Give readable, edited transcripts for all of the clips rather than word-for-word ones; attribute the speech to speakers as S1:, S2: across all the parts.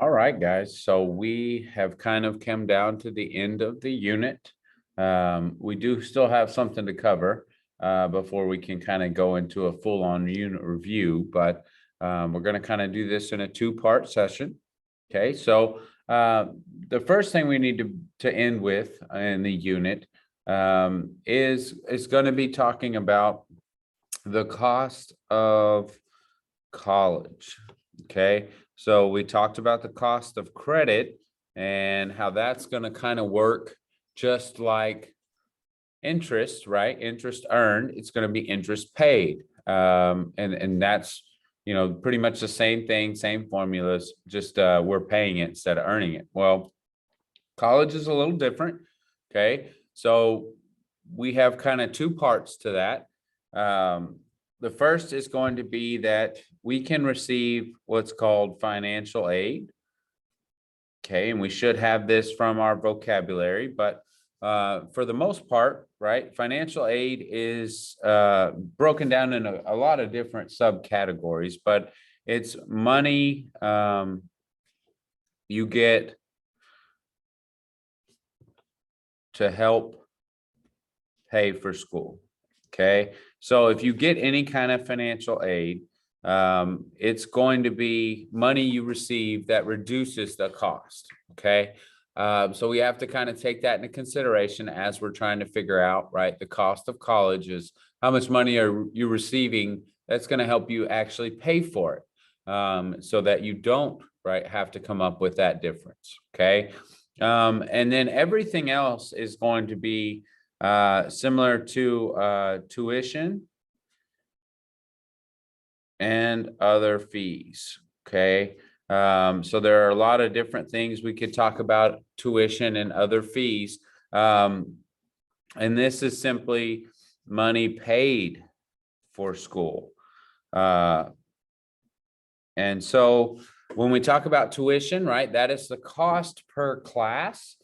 S1: All right, guys. So we have kind of come down to the end of the unit. We do still have something to cover before we can kind of go into a full-on unit review, but we're going to kind of do this in a two-part session. Okay, so the first thing we need to end with in the unit is going to be talking about the cost of college. Okay, so we talked about the cost of credit and how that's going to kind of work just like interest, right? Interest earned, it's going to be interest paid. And that's, pretty much the same thing, same formulas, just we're paying it instead of earning it. Well, college is a little different. Okay, so we have kind of two parts to that. The first is going to be that we can receive what's called financial aid. Okay, and we should have this from our vocabulary, but for the most part, right, financial aid is broken down in a lot of different subcategories, but it's money you get to help pay for school. Okay, so if you get any kind of financial aid, it's going to be money you receive that reduces the cost. Okay, so we have to kind of take that into consideration as we're trying to figure out, right, the cost of college is how much money are you receiving that's going to help you actually pay for it, so that you don't, right, have to come up with that difference. Okay, and then everything else is going to be similar to tuition and other fees. Okay, so there are a lot of different things we could talk about tuition and other fees, and this is simply money paid for school. And so when we talk about tuition, right, that is the cost per class.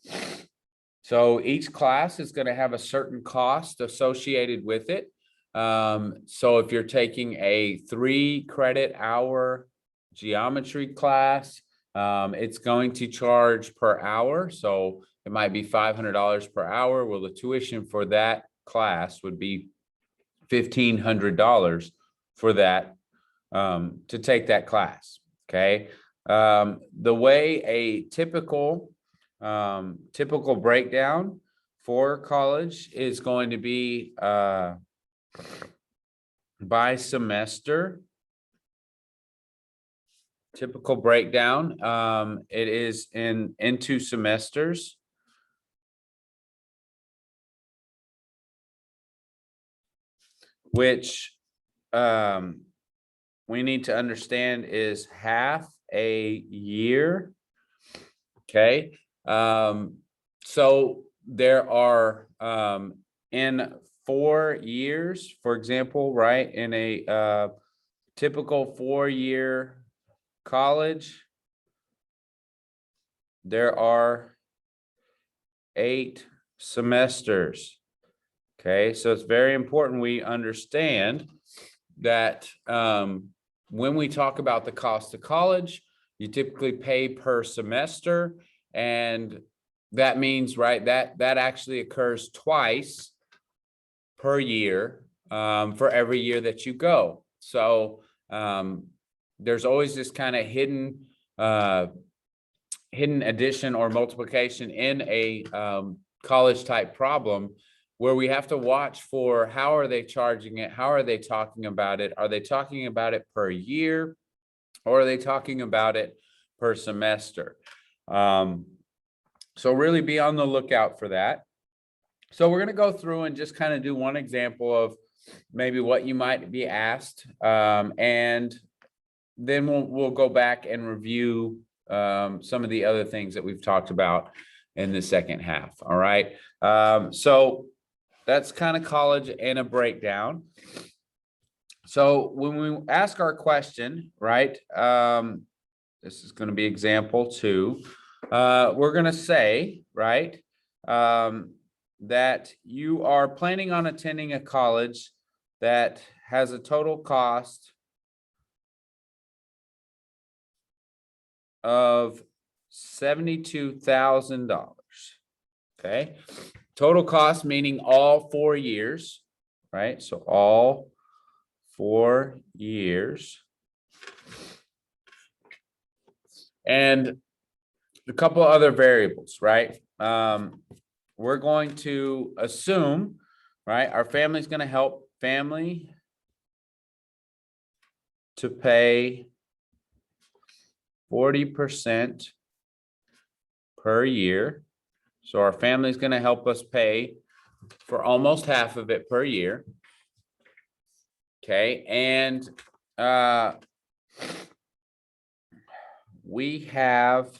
S1: So each class is going to have a certain cost associated with it. So if you're taking a 3-credit hour geometry class, it's going to charge per hour. So it might be $500 per hour. Well, the tuition for that class would be $1,500 for that, to take that class. Okay. The way a typical breakdown for college is going to be by semester. Typical breakdown, it is into semesters, which we need to understand is half a year. Okay, so there are in 4 years, for example, right, in a typical 4-year college, there are 8 semesters. Okay, so it's very important we understand that when we talk about the cost of college, you typically pay per semester, and that means, right, that actually occurs twice per year, for every year that you go. So there's always this kind of hidden addition or multiplication in a college type problem, where we have to watch for how are they charging it? How are they talking about it? Are they talking about it per year, or are they talking about it per semester? So really be on the lookout for that. So we're going to go through and just kind of do one example of maybe what you might be asked, and then we'll go back and review some of the other things that we've talked about in the second half. All right. So that's kind of college and a breakdown. So when we ask our question, right, this is going to be example 2. We're going to say, right, that you are planning on attending a college that has a total cost of $72,000. Okay. Total cost, meaning all 4 years, right? So all 4 years. And a couple other variables, right? We're going to assume, right? Our family's going to help family to pay 40% per year. So our family is going to help us pay for almost half of it per year. Okay, and we have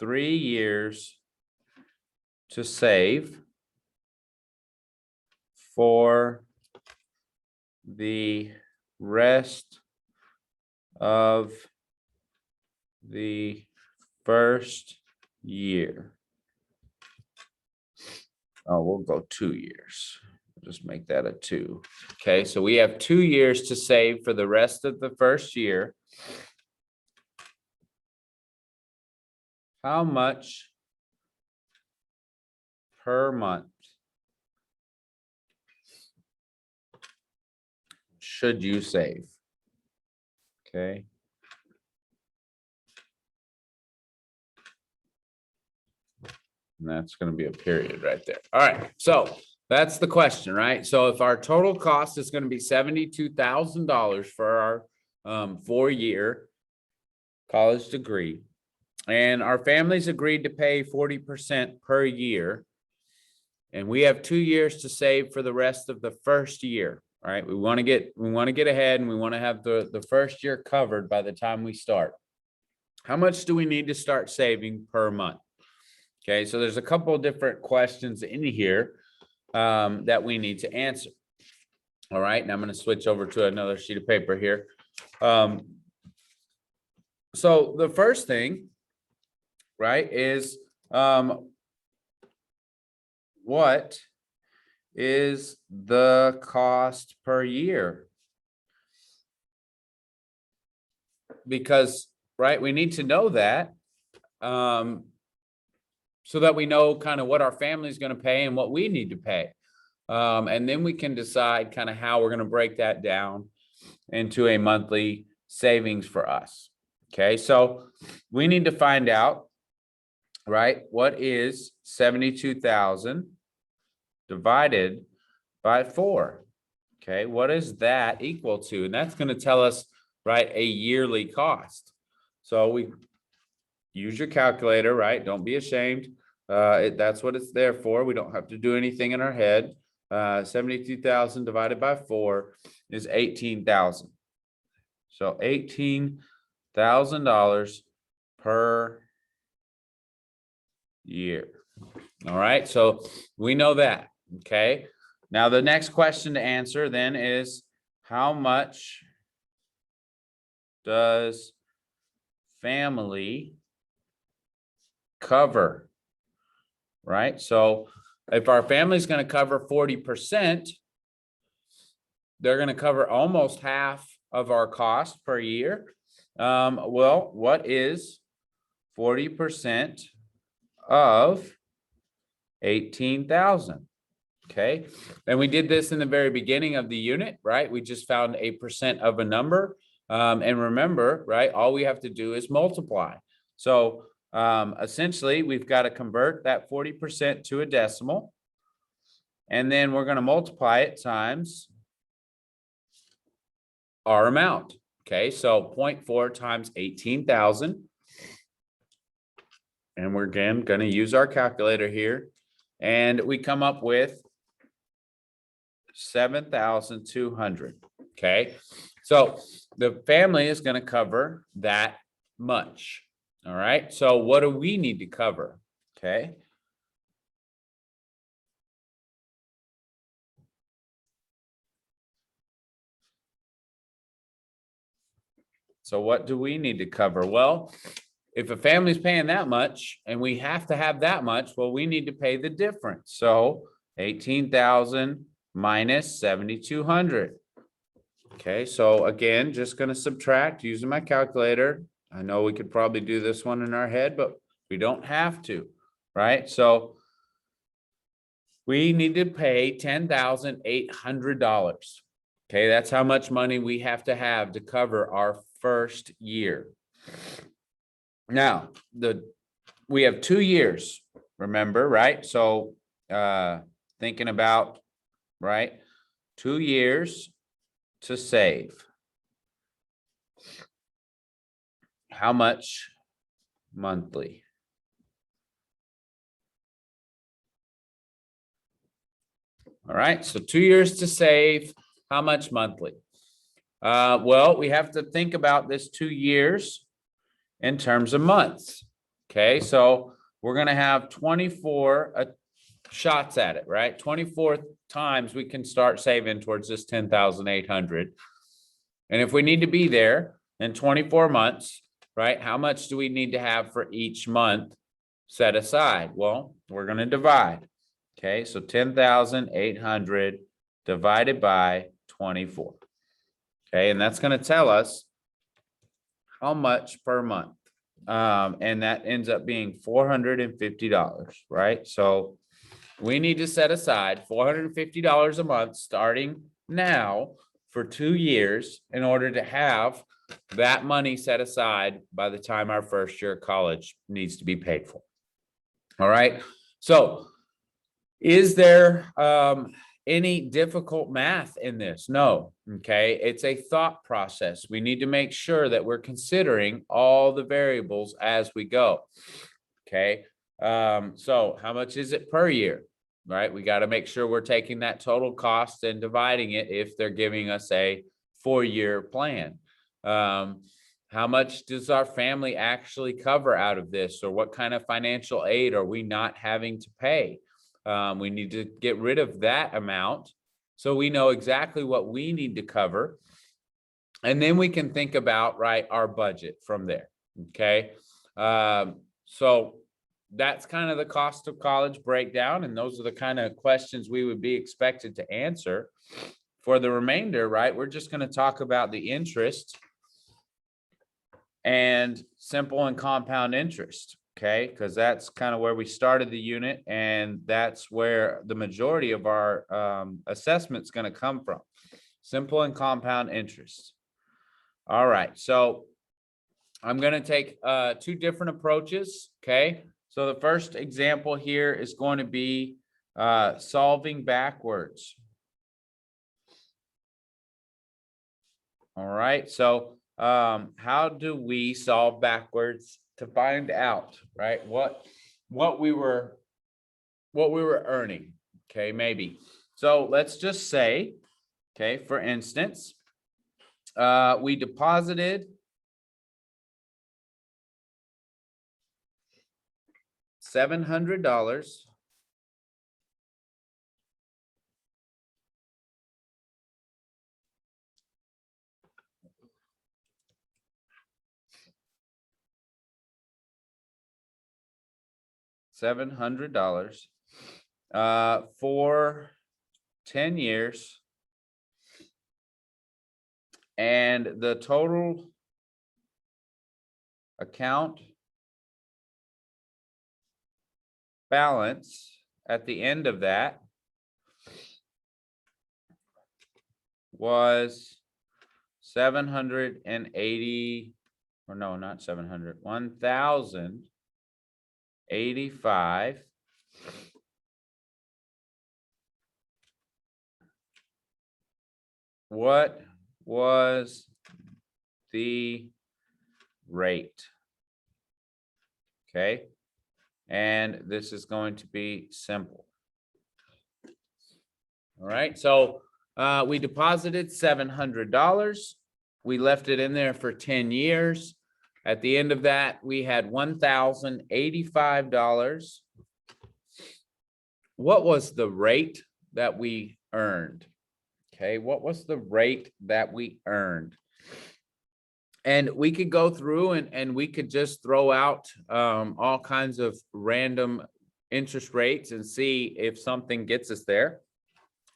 S1: 3 years to save for the rest of the first year. Oh, we'll go 2 years. Just make that a 2. Okay, so we have 2 years to save for the rest of the first year. How much per month should you save? Okay. And that's going to be a period right there. All right. So that's the question, right? So if our total cost is going to be $72,000 for our 4-year college degree, and our families agreed to pay 40% per year, and we have 2 years to save for the rest of the first year, right? We want to get ahead, and we want to have the first year covered by the time we start. How much do we need to start saving per month? Okay, so there's a couple of different questions in here that we need to answer. All right, and I'm going to switch over to another sheet of paper here. So the first thing, right, is what is the cost per year? Because, right, we need to know that so that we know kind of what our family is going to pay and what we need to pay. And then we can decide kind of how we're going to break that down into a monthly savings for us. Okay, so we need to find out, right, what is 72,000 divided by 4? Okay, what is that equal to? And that's going to tell us, right, a yearly cost. So we use your calculator, right? Don't be ashamed. That's what it's there for. We don't have to do anything in our head. 72,000 divided by 4 is 18,000. So $18,000 per year. All right, so we know that. Okay, now the next question to answer then is, how much does family cover? Right, so if our family is going to cover 40%, they're going to cover almost half of our cost per year. Well, what is 40% of 18,000? Okay, and we did this in the very beginning of the unit, right? We just found a percent of a number. And remember, right, all we have to do is multiply. So essentially, we've got to convert that 40% to a decimal. And then we're going to multiply it times our amount. Okay, so 0.4 times 18,000. And we're again going to use our calculator here. And we come up with 7,200. Okay, so the family is going to cover that much. All right, so what do we need to cover? Okay. So what do we need to cover? Well, if a family's paying that much and we have to have that much, well, we need to pay the difference. So 18,000 minus 7,200. Okay, so again, just going to subtract using my calculator. I know we could probably do this one in our head, but we don't have to, right? So we need to pay $10,800. Okay, that's how much money we have to cover our first year. Now, we have 2 years, remember, right? So thinking about, right, 2 years to save. How much monthly? All right, so 2 years to save, how much monthly? Well, we have to think about this 2 years in terms of months. Okay, so we're going to have 24 shots at it, right? 24 times we can start saving towards this 10,800. And if we need to be there in 24 months, right, how much do we need to have for each month set aside? Well, we're going to divide. Okay, so 10,800 divided by 24. Okay, and that's going to tell us how much per month. And that ends up being $450, right? So we need to set aside $450 a month starting now for 2 years in order to have that money set aside by the time our first year of college needs to be paid for. All right. So is there any difficult math in this? No. Okay. It's a thought process. We need to make sure that we're considering all the variables as we go. Okay. So how much is it per year? Right? We got to make sure we're taking that total cost and dividing it if they're giving us a 4-year plan. How much does our family actually cover out of this, or what kind of financial aid are we not having to pay? We need to get rid of that amount so we know exactly what we need to cover. And then we can think about, right, our budget from there. Okay. So that's kind of the cost of college breakdown. And those are the kind of questions we would be expected to answer. For the remainder, right, we're just going to talk about the interest and simple and compound interest. Okay, because that's kind of where we started the unit, and that's where the majority of our assessment is going to come from. Simple and compound interest. All right, so I'm going to take 2 different approaches. Okay, so the first example here is going to be solving backwards. All right, so how do we solve backwards to find out, right, what we were earning? Okay, maybe. So let's just say, okay, for instance, we deposited $700 for 10 years, and the total account balance at the end of that was 780, or no, not 700, 1,085. What was the rate? Okay, and this is going to be simple. All right, so we deposited $700. We left it in there for 10 years. At the end of that, we had $1,085. What was the rate that we earned? Okay, what was the rate that we earned? And we could go through and we could just throw out all kinds of random interest rates and see if something gets us there.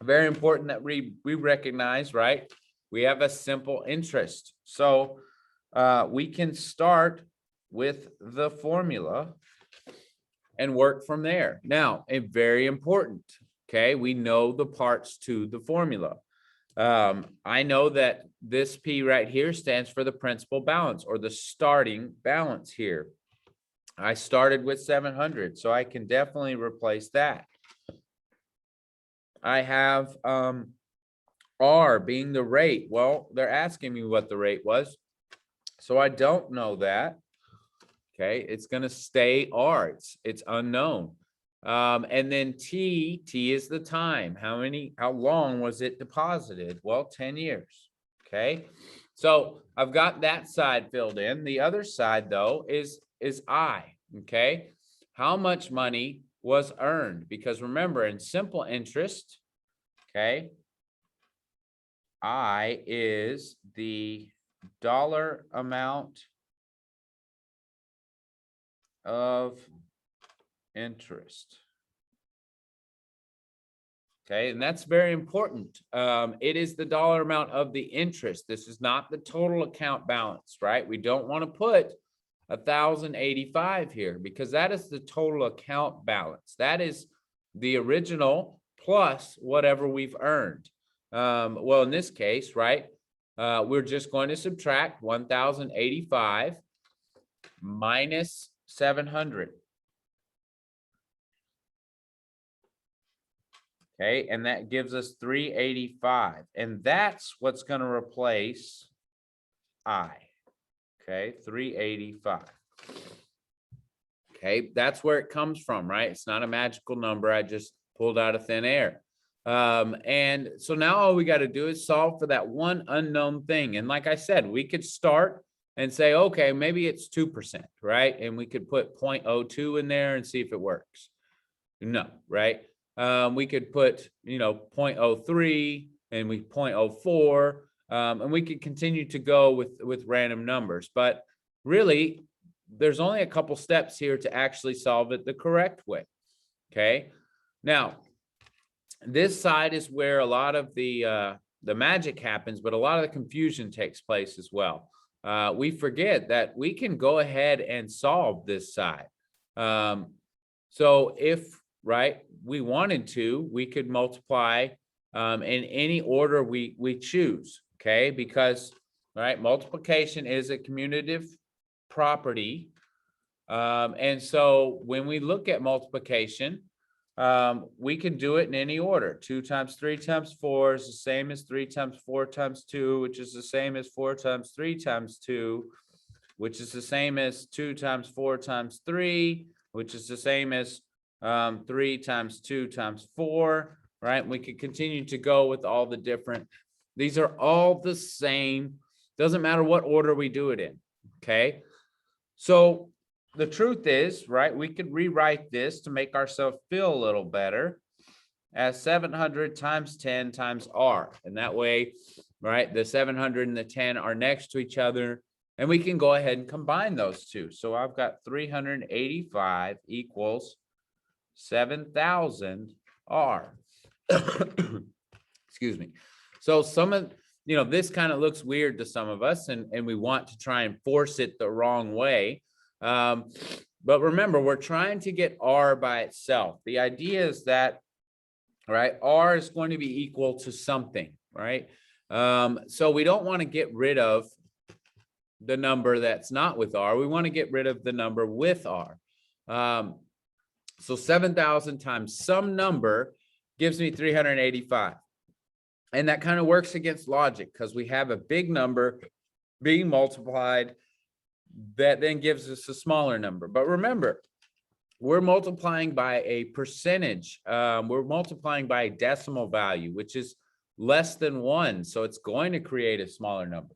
S1: Very important that we recognize, right, We have a simple interest. So we can start with the formula and work from there. Now, a very important, okay, we know the parts to the formula. I know that this P right here stands for the principal balance or the starting balance here. I started with 700, so I can definitely replace that. I have R being the rate. Well, they're asking me what the rate was, so I don't know that. Okay, it's going to stay R. It's unknown. And then T is the time. How long was it deposited? Well, 10 years. Okay, so I've got that side filled in. The other side, though, is I. Okay, how much money was earned? Because remember, in simple interest, okay, I is the dollar amount of interest. Okay, and that's very important. It is the dollar amount of the interest. This is not the total account balance, right? We don't want to put 1,085 here because that is the total account balance. That is the original plus whatever we've earned. Well, in this case, right, we're just going to subtract 1,085 minus 700. Okay, and that gives us 385. And that's what's going to replace I. Okay, 385. Okay, that's where it comes from, right? It's not a magical number. I just pulled out of thin air. And so now all we got to do is solve for that one unknown thing. And like I said, we could start and say, okay, maybe it's 2%, right? And we could put 0.02 in there and see if it works. No, right? We could put, 0.03 and 0.04, and we could continue to go with random numbers. But really, there's only a couple steps here to actually solve it the correct way. Okay. Now, this side is where a lot of the magic happens, but a lot of the confusion takes place as well. We forget that we can go ahead and solve this side. So if we wanted to, we could multiply in any order we choose, okay? Because, multiplication is a commutative property. And so when we look at multiplication, we can do it in any order. 2 times 3 times 4 is the same as 3 times 4 times 2, which is the same as 4 times 3 times 2, which is the same as 2 times 4 times 3, which is the same as 3 times 2 times 4, right? We could continue to go with all the different, these are all the same. Doesn't matter what order we do it in, okay? So the truth is, we could rewrite this to make ourselves feel a little better as 700 times 10 times R. And that way, the 700 and the 10 are next to each other. And we can go ahead and combine those two. So I've got 385 equals 7,000 R. Excuse me. So some of, this kind of looks weird to some of us, and we want to try and force it the wrong way. But remember, we're trying to get R by itself. The idea is that, R is going to be equal to something, right? So we don't want to get rid of the number that's not with R. We want to get rid of the number with R. So 7,000 times some number gives me 385. And that kind of works against logic because we have a big number being multiplied that then gives us a smaller number. But remember, we're multiplying by a percentage. We're multiplying by a decimal value, which is less than 1. So it's going to create a smaller number.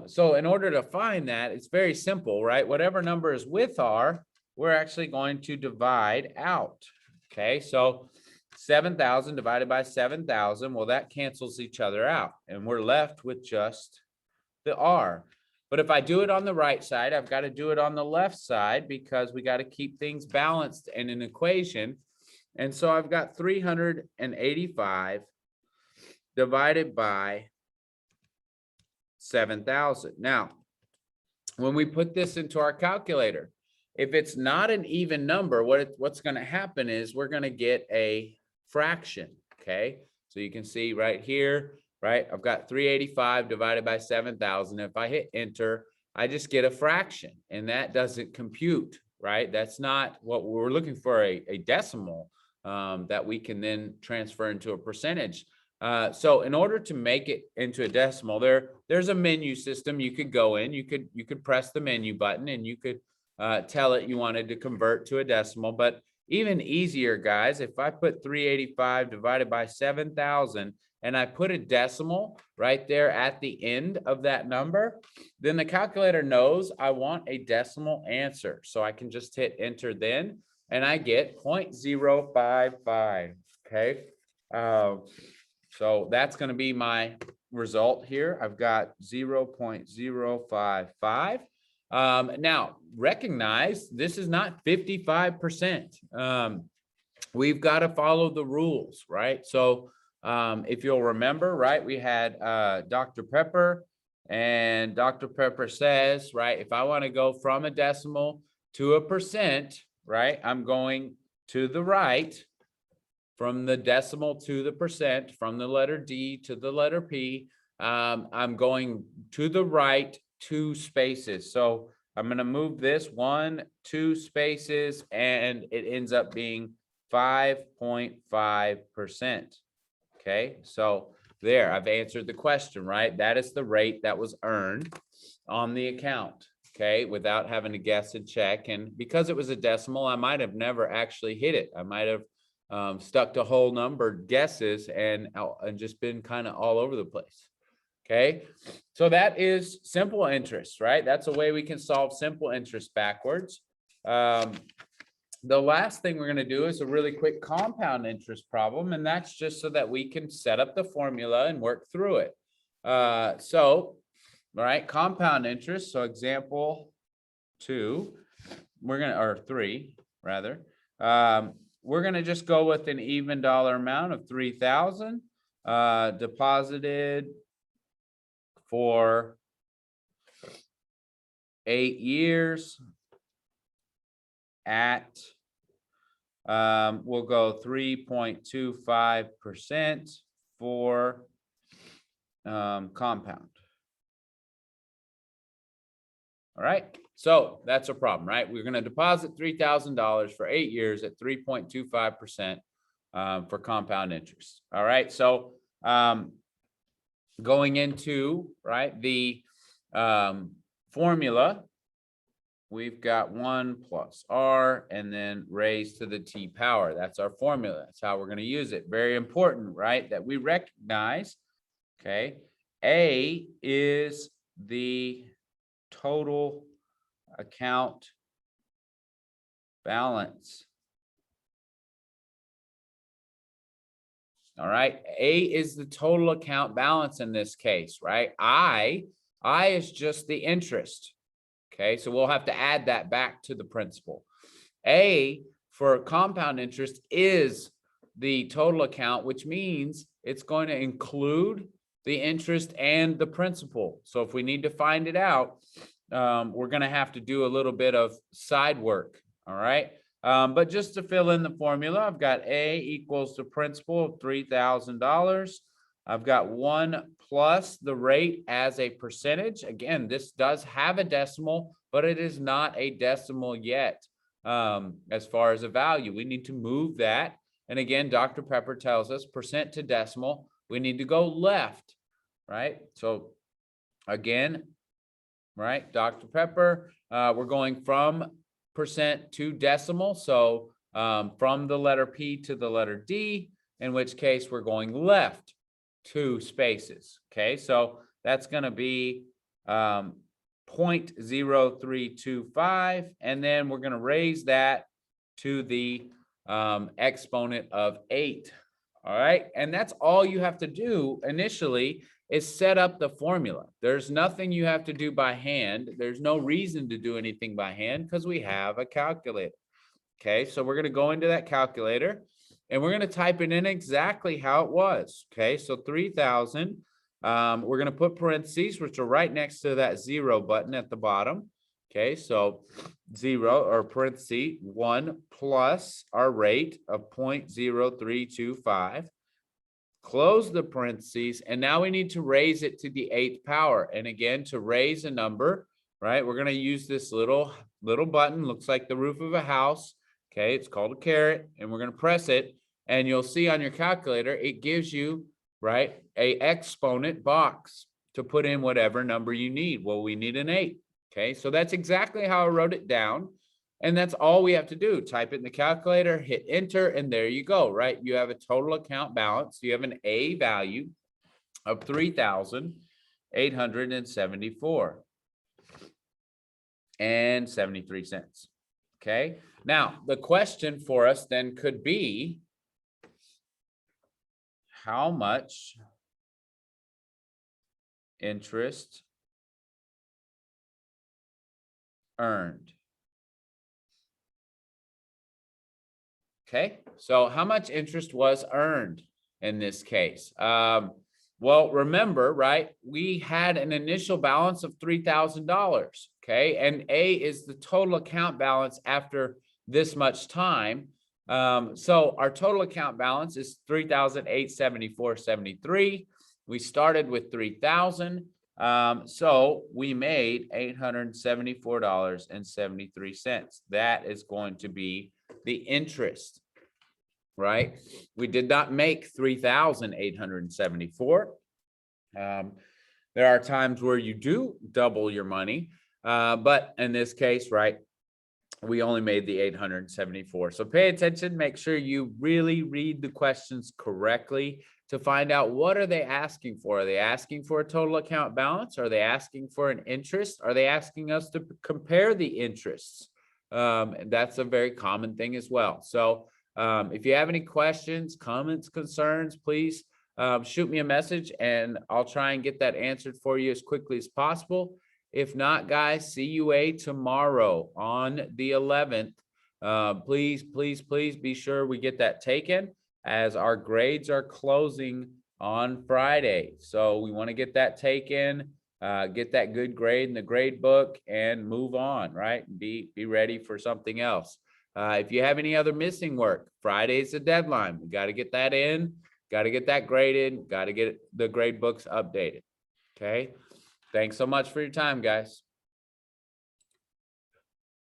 S1: So in order to find that, it's very simple, right? Whatever number is with R, we're actually going to divide out. Okay, so 7,000 divided by 7,000, well, that cancels each other out, and we're left with just the R. But if I do it on the right side, I've got to do it on the left side because we got to keep things balanced in an equation. And so I've got 385 divided by 7,000. Now, when we put this into our calculator, if it's not an even number, what's going to happen is we're going to get a fraction. Okay, so you can see right here, right? I've got 385 divided by 7,000. If I hit enter, I just get a fraction, and that doesn't compute, right? That's not what we're looking for, a decimal that we can then transfer into a percentage. So in order to make it into a decimal, there's a menu system you could go in. You could press the menu button and you could tell it you wanted to convert to a decimal. But even easier, guys, if I put 385 divided by 7,000 and I put a decimal right there at the end of that number, then the calculator knows I want a decimal answer. So I can just hit enter then, and I get 0.055. Okay. So that's going to be my result here. I've got 0.055. Now, recognize this is not 55%. We've got to follow the rules, right? So if you'll remember, right, we had Dr. Pepper, and Dr. Pepper says, right, if I want to go from a decimal to a percent, right, I'm going to the right. From the decimal to the percent, from the letter D to the letter P, I'm going to the right 2 spaces. So I'm going to move this 1, 2 spaces, and it ends up being 5.5%. Okay, so there, I've answered the question, right? That is the rate that was earned on the account, okay, without having to guess and check. And because it was a decimal, I might have never actually hit it. I might have stuck to whole number guesses and just been kind of all over the place. Okay, so that is simple interest, right? That's a way we can solve simple interest backwards. The last thing we're going to do is a really quick compound interest problem, and that's just so that we can set up the formula and work through it. So, right, compound interest. So example 2, or 3 rather. We're going to just go with an even dollar amount of 3,000 deposited for 8 years at, we'll go 3.25% for compound. All right. So that's a problem, right? We're going to deposit $3,000 for 8 years at 3.25% for compound interest. All right. So going into, right, the formula, we've got 1 plus R and then raised to the T power. That's our formula. That's how we're going to use it. Very important, right, that we recognize, okay, A is the total account balance. All right. A is the total account balance in this case, right? I is just the interest. Okay. So we'll have to add that back to the principal. A for compound interest is the total account, which means it's going to include the interest and the principal. So if we need to find it out, we're going to have to do a little bit of side work. All right. But just to fill in the formula, I've got A equals the principal of $3,000. I've got 1 plus the rate as a percentage. Again, this does have a decimal, but it is not a decimal yet. As far as a value, we need to move that. And again, Dr. Pepper tells us percent to decimal, we need to go left, right? So again, right, Dr. Pepper, we're going from percent to decimal. So from the letter P to the letter D, in which case we're going left 2 spaces. Okay, so that's going to be 0.0325, and then we're going to raise that to the exponent of 8. All right, and that's all you have to do initially is set up the formula. There's nothing you have to do by hand. There's no reason to do anything by hand because we have a calculator. Okay, so we're going to go into that calculator and we're going to type it in exactly how it was. Okay, so 3,000 We're going to put parentheses, which are right next to that 0 button at the bottom. Okay, so 0 or parenthesis 1 plus our rate of 0.0325. Close the parentheses, and now we need to raise it to the 8th power. And again, to raise a number, right, we're going to use this little button, looks like the roof of a house. Okay, it's called a caret, and we're going to press it, and you'll see on your calculator, it gives you, right, a exponent box to put in whatever number you need. Well, we need an 8. Okay, so that's exactly how I wrote it down. And that's all we have to do. Type it in the calculator, hit enter, and there you go, right? You have a total account balance. You have an A value of $3,874.73. Okay, now the question for us then could be, how much interest earned? Okay, so how much interest was earned in this case? Well, remember, right, we had an initial balance of $3,000, okay, and A is the total account balance after this much time. So our total account balance is $3,874.73. We started with $3,000. So we made $874.73. That is going to be the interest, right? We did not make 3,874. There are times where you do double your money, but in this case, right, we only made the 874. So pay attention, make sure you really read the questions correctly to find out what are they asking for. Are they asking for a total account balance? Are they asking for an interest? Are they asking us to compare the interests? That's a very common thing as well. So if you have any questions, comments, concerns, please shoot me a message and I'll try and get that answered for you as quickly as possible. If not, guys, CUA tomorrow on the 11th. Please be sure we get that taken, as our grades are closing on Friday. So we want to get that taken, get that good grade in the grade book and move on, right? Be ready for something else. If you have any other missing work, Friday's the deadline. We got to get that in, got to get that graded, got to get the grade books updated. Okay. Thanks so much for your time, guys.